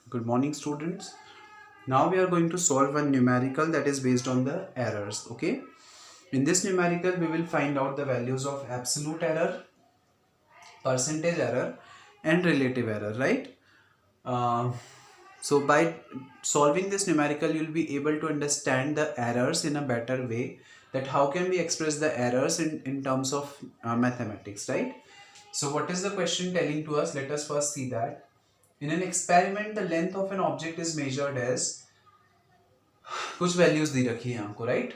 Good morning, students. Now we are going to solve one numerical that is based on the errors. Okay. In this numerical, we will find out the values of absolute error, percentage error, and relative error. Right. Uh, so by solving this numerical, you will be able to understand the errors in a better way. That how can we express the errors in terms of mathematics, right? So what is the question telling to us? Let us first see that. In an experiment, the length of an object is measured as कुछ values दी रखी है आपको, right?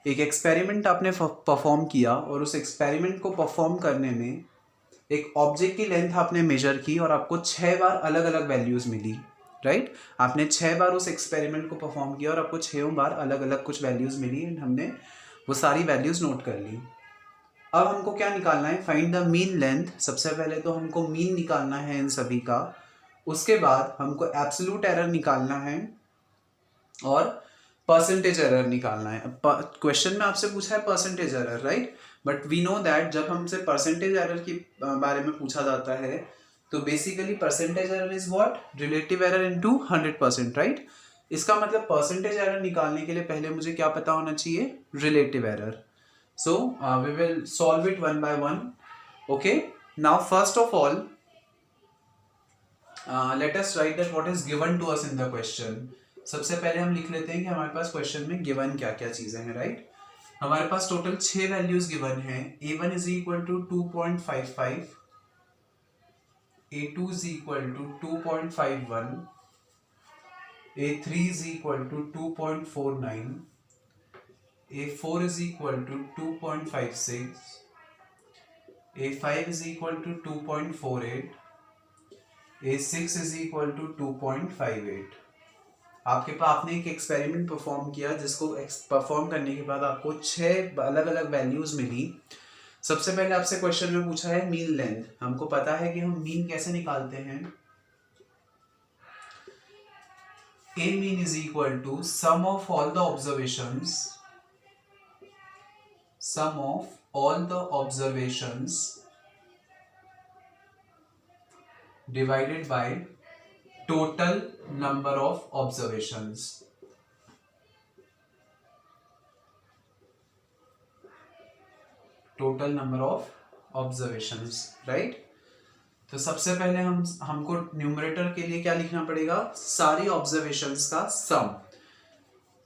एक experiment आपने perform किया और उस experiment को परफॉर्म करने में एक ऑब्जेक्ट की लेंथ आपने मेजर की और आपको 6 बार अलग अलग वैल्यूज मिली, राइट? आपने 6 बार उस एक्सपेरिमेंट को परफॉर्म किया और आपको 6 बार अलग अलग कुछ वैल्यूज मिली एंड हमने वो सारी वैल्यूज नोट कर ली। अब हमको क्या निकालना है? Find the mean length. सबसे पहले तो हमको मीन निकालना है इन सभी का, उसके बाद हमको एब्सोल्यूट एरर निकालना है और परसेंटेज एरर निकालना है। क्वेश्चन में आपसे पूछा है percentage error, right? But we know that जब हमसे परसेंटेज एरर के बारे में पूछा जाता है तो basically percentage error is what? Relative error into 100%, right? इसका मतलब परसेंटेज एरर निकालने के लिए पहले मुझे क्या पता होना चाहिए? Relative error. So we will solve it one by one. Okay. Now first of all, let us write that what is given to us in the question. सबसे पहले हम लिख लेते हैं कि हमारे पास क्वेश्चन में गिवन क्या क्या चीजें हैं, राइट? हमारे पास टोटल 6 वैल्यूज गिवन है। a1 is equal to 2.55, a2 is equal to 2.51, a3 is equal to 2.49, a4 is equal to 2.56, a5 is equal to 2.48, a6 is equal to 2.58। आपके पास आपने एक एक्सपेरिमेंट परफॉर्म किया जिसको परफॉर्म करने के बाद आपको 6 अलग अलग वैल्यूज मिली। सबसे पहले आपसे क्वेश्चन में पूछा है मीन लेंथ। हमको पता है कि हम मीन कैसे निकालते हैं। a mean is equal to sum of all the observations divided by total number of observations. Total number of observations, right? तो सबसे पहले हमको न्यूमरेटर के लिए क्या लिखना पड़ेगा? सारी ऑब्जर्वेशंस का सम।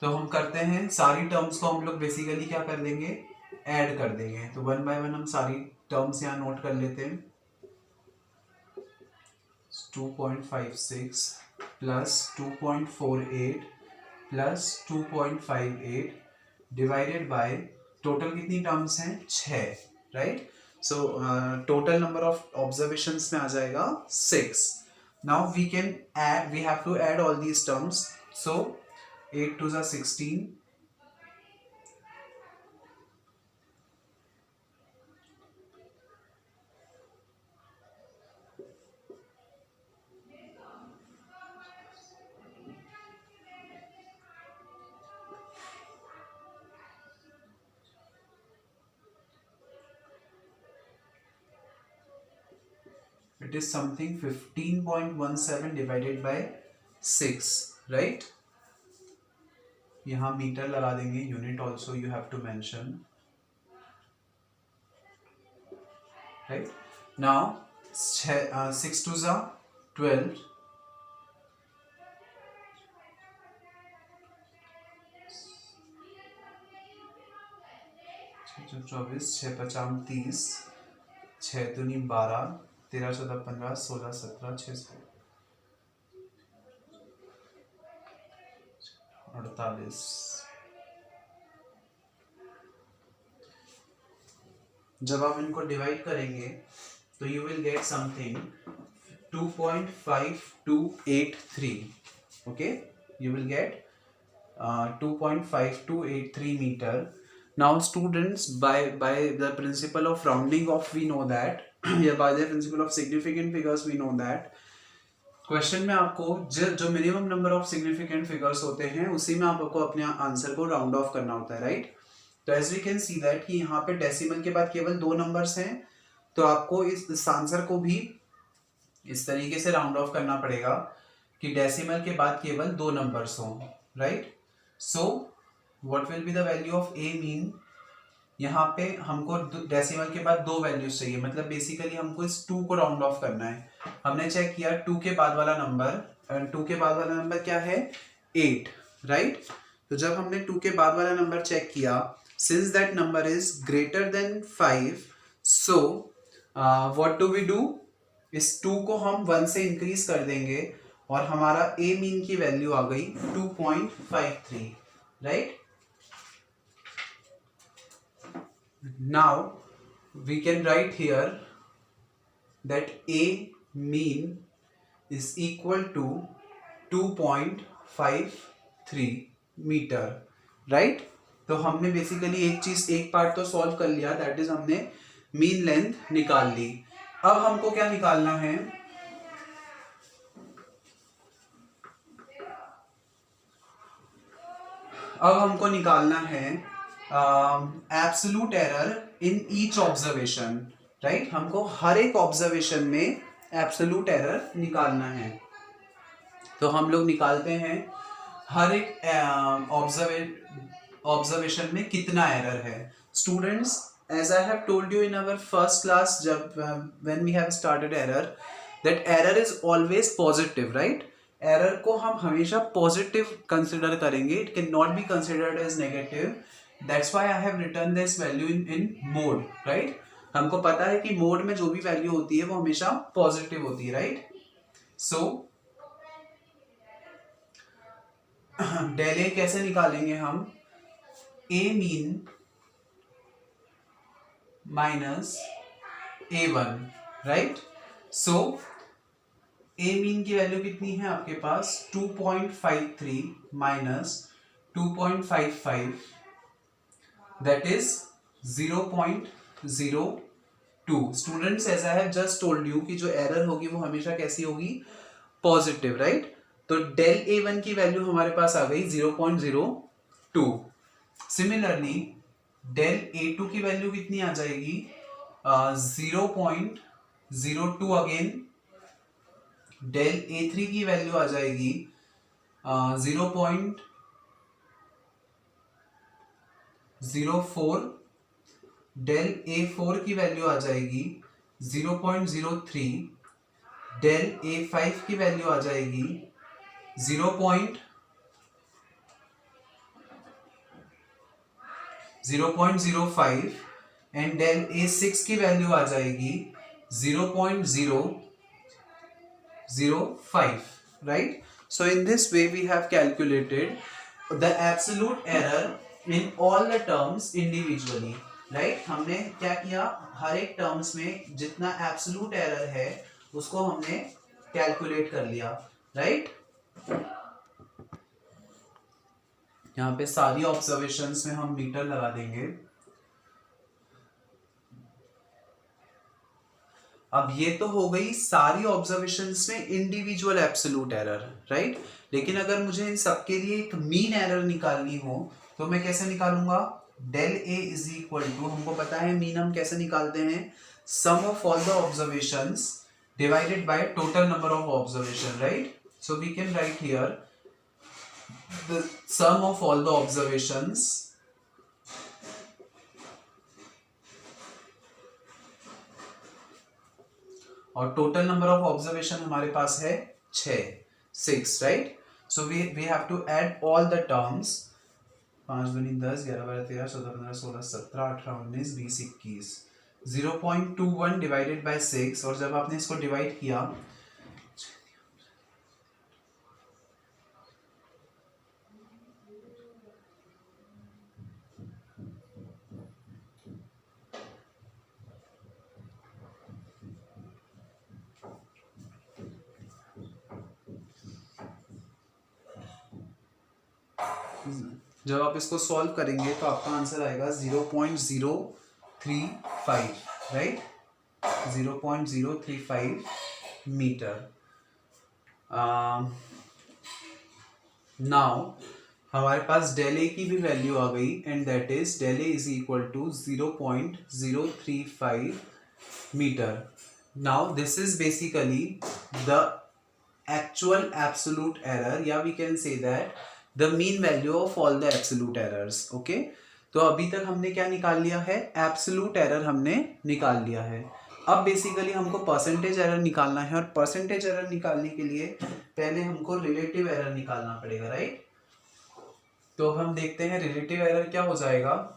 तो हम करते हैं सारी टर्म्स को हम लोग बेसिकली क्या कर देंगे? ऐड कर देंगे। तो वन बाय वन हम सारी टर्म्स यहाँ नोट कर लेते हैं। 2.56 plus 2.48 plus 2.58 divided by total कितनी टर्म्स हैं? 6, right? So total number of observations में आ जाएगा 6। Now we can add, we have to add all these terms. So 8 2 16, it is something 15.17 divided by 6, right? यहाँ metre लगा देंगे, unit also you have to mention, right? Now 6 2 12, 24, 6 5 30, 6 दूनी 12, 13 14 15 16 17 6 48। जब आप इनको डिवाइड करेंगे तो you will get something 2.5283, okay? You will get 2.5283 metre. Now students, by the principle of rounding off we know that या by the principle of significant figures we know that question में आपको जो minimum number of significant figures होते हैं उसी में आपको अपने आंसर को राउंड ऑफ करना होता है, राइट? तो as we can see that कि यहाँ पे डेसिमल के बाद केवल 2 नंबर्स हैं, तो आपको इस आंसर को भी इस तरीके से राउंड ऑफ करना पड़ेगा कि डेसिमल के बाद केवल 2 नंबर्स हों, right. So what will be the value of A mean, यहाँ पे हमको डेसिमल के बाद 2 वैल्यूज चाहिए, मतलब बेसिकली हमको इस 2 को राउंड ऑफ करना है। हमने चेक किया 2 के बाद वाला नंबर, 2 के बाद वाला नंबर क्या है 8, राइट। तो जब हमने 2 के बाद वाला नंबर चेक किया, since that number is greater than 5, so what do we do, इस 2 को हम 1 से इंक्रीज कर देंगे और हमारा ए मीन की वैल्यू आ गई 2.53, right. Now we can write here that A mean is equal to 2.53 metre, right. तो हमने बेसिकली एक पार्ट तो सॉल्व कर लिया, दैट इज हमने मीन लेंथ निकाल ली। अब हमको क्या निकालना है, अब हमको निकालना है absolute error in each observation, right. हमको हर एक ऑब्जर्वेशन में एब्सोल्यूट एरर निकालना है। तो हम लोग निकालते हैं हर एक ऑब्जर्वेशन में कितना एरर है। Students, as I have told you in our first class, जब when we have started error, that error is always positive, right. Error को हम हमेशा पॉजिटिव कंसिडर करेंगे, it can not be considered as negative. That's why I have written this value in mode, right? हमको पता है कि mode में जो भी वैल्यू होती है वो हमेशा पॉजिटिव होती है, राइट। सो डेल ए कैसे निकालेंगे हम, A mean minus A1, right. So A mean की वैल्यू कितनी है आपके पास 2.53 minus 2.55, that is 0.02। Students, as I have just told you कि जो एरर होगी वो हमेशा कैसी होगी, पॉजिटिव, राइट। तो डेल A1 की वैल्यू हमारे पास आ गई 0.02। सिमिलरली डेल A2 की वैल्यू कितनी आ जाएगी 0.02 अगेन। डेल A3 की वैल्यू आ जाएगी 0.04। डेल A4 की वैल्यू आ जाएगी 0.03। डेल A5 की वैल्यू आ जाएगी 0.05 एंड डेल A6 की वैल्यू आ जाएगी 0.005, right? So in this way we have calculated the absolute error in all the terms individually, right? हमने क्या किया, हर एक टर्म्स में जितना absolute error है उसको हमने कैलकुलेट कर लिया, राइट। यहाँ पे सारी ऑब्जर्वेशंस में हम मीटर लगा देंगे। अब ये तो हो गई सारी ऑब्जर्वेशंस में इंडिविजुअल एब्सोल्यूट एरर, राइट। लेकिन अगर मुझे इन सबके लिए एक मीन एरर निकालनी हो तो मैं कैसे निकालूंगा, del A is equal to, हमको पता है मीन हम कैसे निकालते हैं, sum of all the observations divided by total number of observation, right? So we can write here the sum of all the observations और total number of observation हमारे पास है 6, right? So we have to add all the terms, 5 दूनी 10, 11 12 13 14 15 16 17 18 19 20 21, 0.21 divided by 6, और जब आपने इसको divide किया जब आप इसको सॉल्व करेंगे तो आपका आंसर आएगा 0.035, राइट, 0.035 मीटर। नाउ हमारे पास डेल ए की भी वैल्यू आ गई and that is del A is equal to 0.035 metre. Now this is basically the actual absolute error, या we can say that the mean value of all the absolute errors. Okay, तो अभी तक हमने क्या निकाल लिया है, एब्सोल्यूट एरर हमने निकाल लिया है. अब बेसिकली हमको परसेंटेज एरर निकालना है, और परसेंटेज एरर निकालने के लिए पहले हमको रिलेटिव एरर निकालना पड़ेगा, राइट. तो अब हम देखते हैं रिलेटिव एरर क्या हो जाएगा.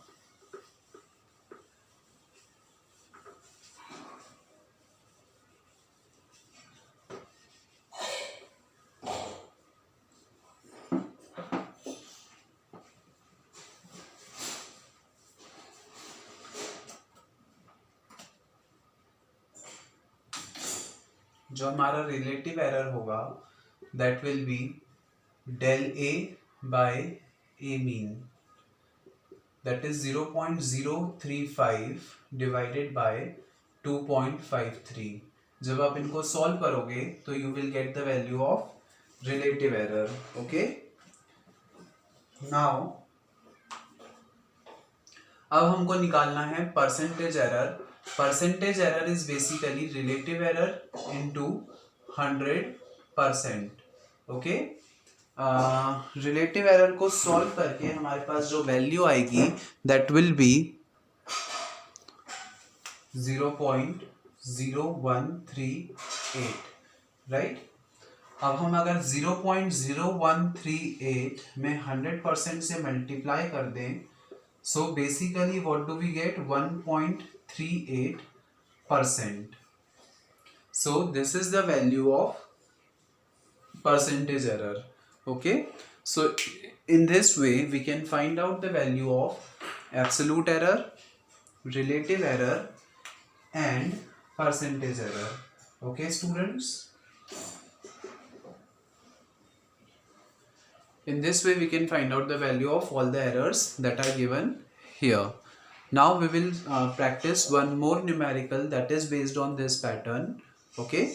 जो हमारा रिलेटिव एरर होगा that will be del A by A mean, that is 0.035 divided by 2.53. जब आप इनको सॉल्व करोगे तो you will get the value of relative error. Okay, now अब हमको निकालना है percentage error. Percentage error is basically relative error into 100%. Okay, relative error को सॉल्व करके हमारे पास जो वैल्यू आएगी दैट विल बी 0.0138, राइट. अब हम अगर 0.0138 में 100% से मल्टीप्लाई कर दें, so basically what do we get, 1.38%. So this is the value of percentage error. Okay, so in this way we can find out the value of absolute error, relative error and percentage error. Okay students, in this way we can find out the value of all the errors that are given here. Now we will practice one more numerical that is based on this pattern. Okay,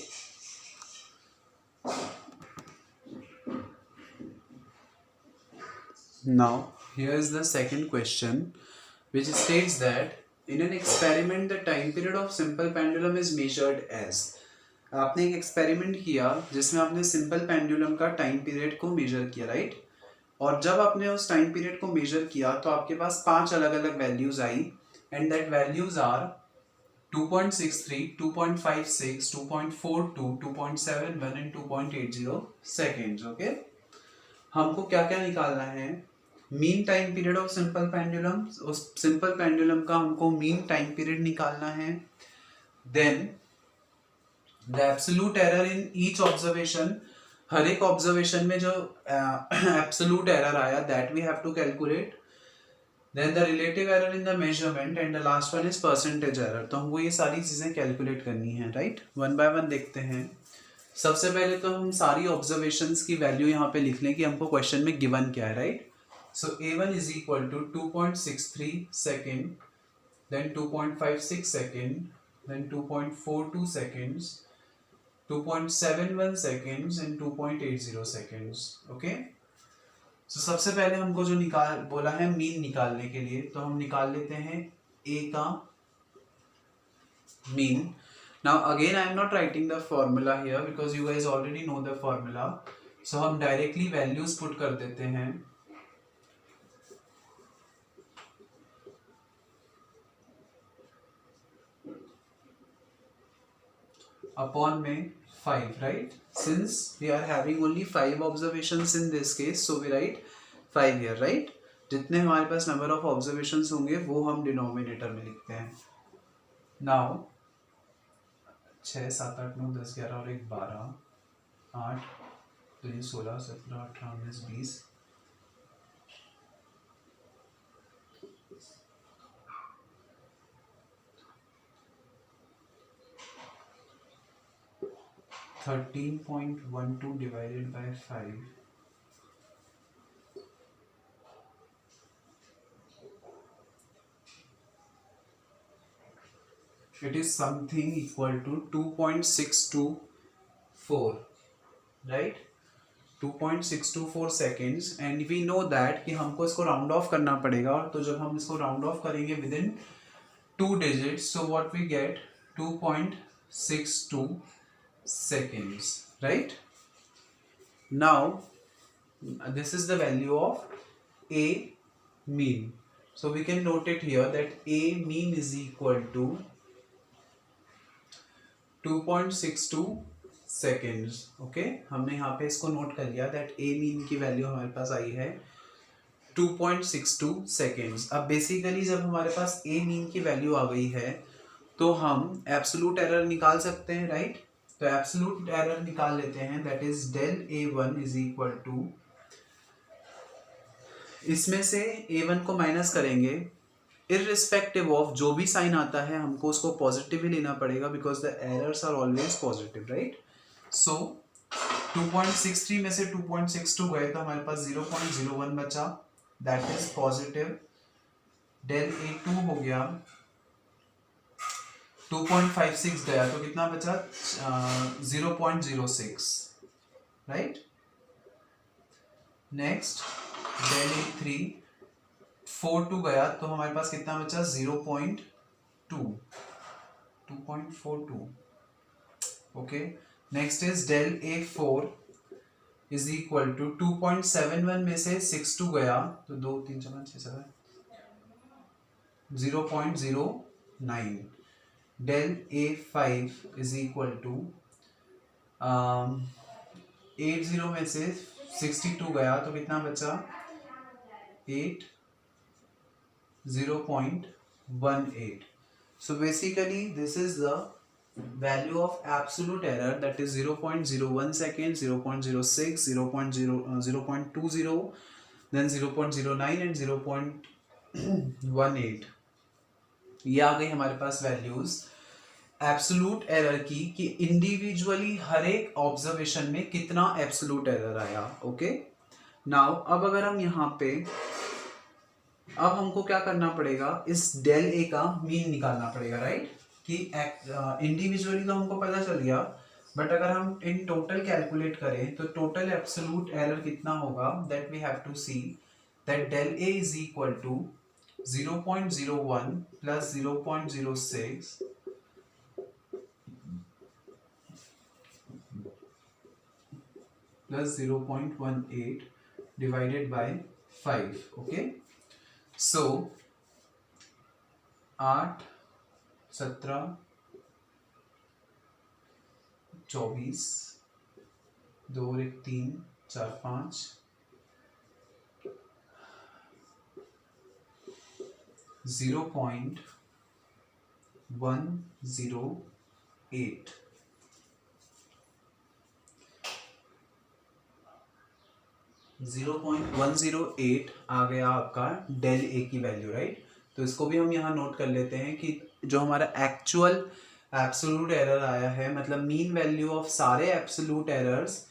now here is the second question, which states that in an experiment the time period of simple pendulum is measured as. आपने एक experiment किया जिसमें आपने simple pendulum का time period को major किया, right. और जब आपने उस टाइम पीरियड को मेजर किया तो आपके पास 5 अलग अलग वैल्यूज आई, and that values are 2.63, 2.56, 2.42, 2.71 and 2.80 seconds. Okay, हमको क्या क्या निकालना है, mean time period of simple pendulum. उस सिंपल पेंडुलम का हमको मीन टाइम पीरियड निकालना है. Then the absolute error in each observation, हर एक ऑब्जर्वेशन में जो एब्सोल्यूट एरर आया that we have to calculate. Then the relative error in the measurement and the last one is percentage error. तो हमको ये सारी चीजें कैलकुलेट करनी है, राइट. वन बाय वन देखते हैं. सबसे पहले तो हम सारी ऑब्जर्वेशंस की वैल्यू यहाँ पे लिख लें कि हमको क्वेश्चन में गिवन क्या है, right. So A1 is equal to 2.63 second, then 2.56 second, then 2.42 seconds, 2.71 seconds and 2.80 seconds. Okay? So सबसे पहले हमको जो बोला है मीन निकालने के लिए, तो हम निकाल लेते हैं A का mean. Now again I am not writing the formula here because you guys already know the formula. So हम directly values put कर देते हैं. Upon में 5, right? Since we are having only 5 observations in this case, so we write 5 here, right? जितने हमारे पास number of observations होंगे वो हम denominator में लिखते हैं. Now 6, 7, 8, 9, 10, 11 और 1, 12, 8, 3, 16, 17, 18, 19, 20. (13.12 divided by 5). It is something equal to 2.624, right? 2.624 seconds, and we know that कि हमको इसको राउंड ऑफ करना पड़ेगा. तो जब हम इसको राउंड ऑफ करेंगे with in 2 digits, so what we get 2.62 seconds, right? Now this is the value of A mean. So we can note it here that A mean is equal to 2.62 seconds. Okay, हमने यहाँ पे इसको note कर लिया that A mean की value हमारे पास आई है 2.62 seconds. अब बेसिकली जब हमारे पास ए मीन की वैल्यू आ गई है तो हम एब्सोल्यूट एरर निकाल सकते हैं, राइट? तो एब्सोल्यूट एरर निकाल लेते हैं, that is del A1 is equal to, इसमें से A1 को माइनस करेंगे, इररिस्पेक्टिव ऑफ जो भी साइन आता है हमको उसको पॉजिटिव ही लेना पड़ेगा because the errors are always positive, right? So 2.63 में से 2.62 गए तो हमारे पास 0.01 बचा, that is positive. Del A2 हो गया, 2.56 गया तो कितना बचा? 0.06, राइट? नेक्स्ट डेल A3 4.2 गया तो हमारे पास कितना बचा? 2.42. Okay, next is del A4 is equal to 2.71 में से 6.2 गया तो 2 3 4 5 6 0.09. Del A5 is equal to 80 में से 62 गया तो कितना बचा? 0.18. So basically this is the value of absolute error, that is 0.01 seconds, 0.06, 0.20, then 0.09 and 0.18. ये आ गई हमारे पास वैल्यूज एब्सोल्यूट एरर की कि इंडिविजुअली हर एक ऑब्जर्वेशन में कितना एब्सोल्यूट एरर आया. ओके, नाउ अब अगर हम यहाँ पे अब हमको क्या करना पड़ेगा? इस डेल ए का मीन निकालना पड़ेगा, राइट? कि इंडिविजुअली तो हमको पता चल गया, बट अगर हम इन टोटल कैलकुलेट करें तो टोटल एब्सोल्यूट एरर कितना होगा? That we have to see that del A is equal to 0.01 plus 0.06 plus 0.18 divided by 5. Okay, so 8 17 24 2 1 3 4 5 0.108 0.108 आ गया आपका डेल ए की वैल्यू, राइट? तो इसको भी हम यहाँ नोट कर लेते हैं कि जो हमारा एक्चुअल एब्सोल्यूट एरर आया है, मतलब मीन वैल्यू ऑफ सारे एब्सोल्यूट एरर्स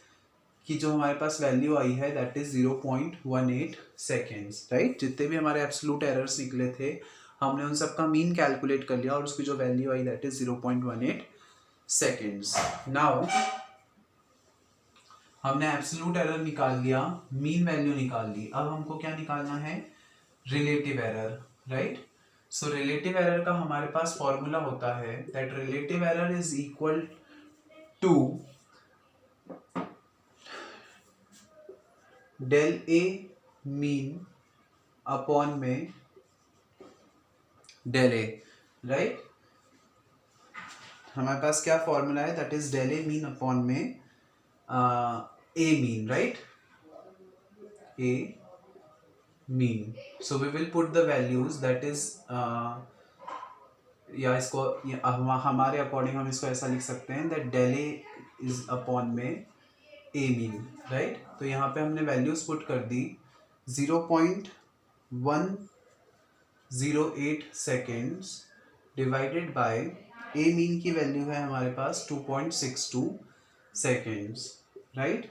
की जो हमारे पास वैल्यू आई है दैट इज 0.18 सेकेंड्स, राइट? जितने भी हमारे एब्सोल्यूट एरर्स निकले थे हमने उन सब का मीन कैलकुलेट कर लिया और उसकी जो value I that is 0.18 seconds. Now हमने एब्सोल्यूट एरर निकाल लिया, मीन वैल्यू निकाल ली, अब हमको क्या निकालना है? Relative error, right? So relative error का हमारे पास फॉर्मूला होता है that relative error is equal to del A mean upon में डेल ए, राइट? हमारे पास क्या फॉर्मूला है? That is del A mean upon में A mean, right? A mean. So we will put the values that is या इसको हमारे according हम इसको ऐसा लिख सकते हैं that del A is upon में A mean, right? तो यहाँ पे हमने वैल्यूज पुट कर दी 0.108 seconds divided by A mean की वैल्यू है हमारे पास 2.62 सेकेंड्स, राइट?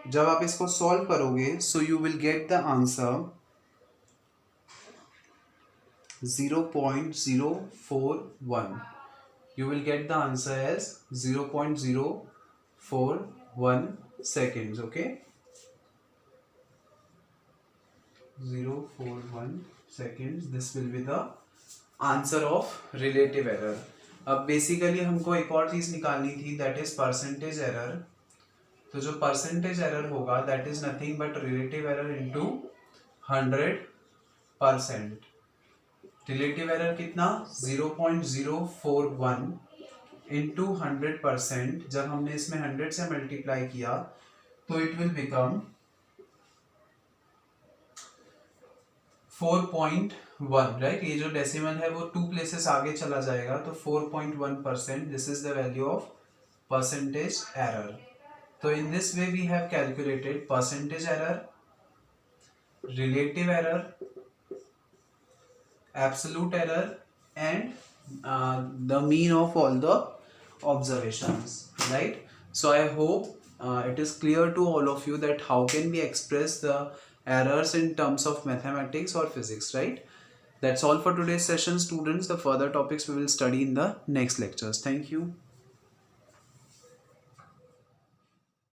जब आप इसको सॉल्व करोगे so you will get the answer 0.041. You will get the answer as 0.041 seconds. Okay, 041 seconds. This will be the answer of relative error. अब basically हमको एक और चीज निकालनी थी दैट इज परसेंटेज एरर. तो जो परसेंटेज एरर होगा that is nothing but relative error into 100%। Relative error कितना 0.041 इंटू 100%। जब हमने इसमें 100 से मल्टीप्लाई किया तो इट विल बिकम 4.1, राइट। ये जो डेसिमल है वो 2 प्लेसेस आगे चला जाएगा, तो 4.1%, this is the value of percentage error. तो in this way we have calculated percentage error, relative error, absolute error, and the mean of all the observations, right? So I hope it is clear to all of you that how can we express the errors in terms of mathematics or physics, right? That's all for today's session, students. The further topics we will study in the next lectures. Thank you.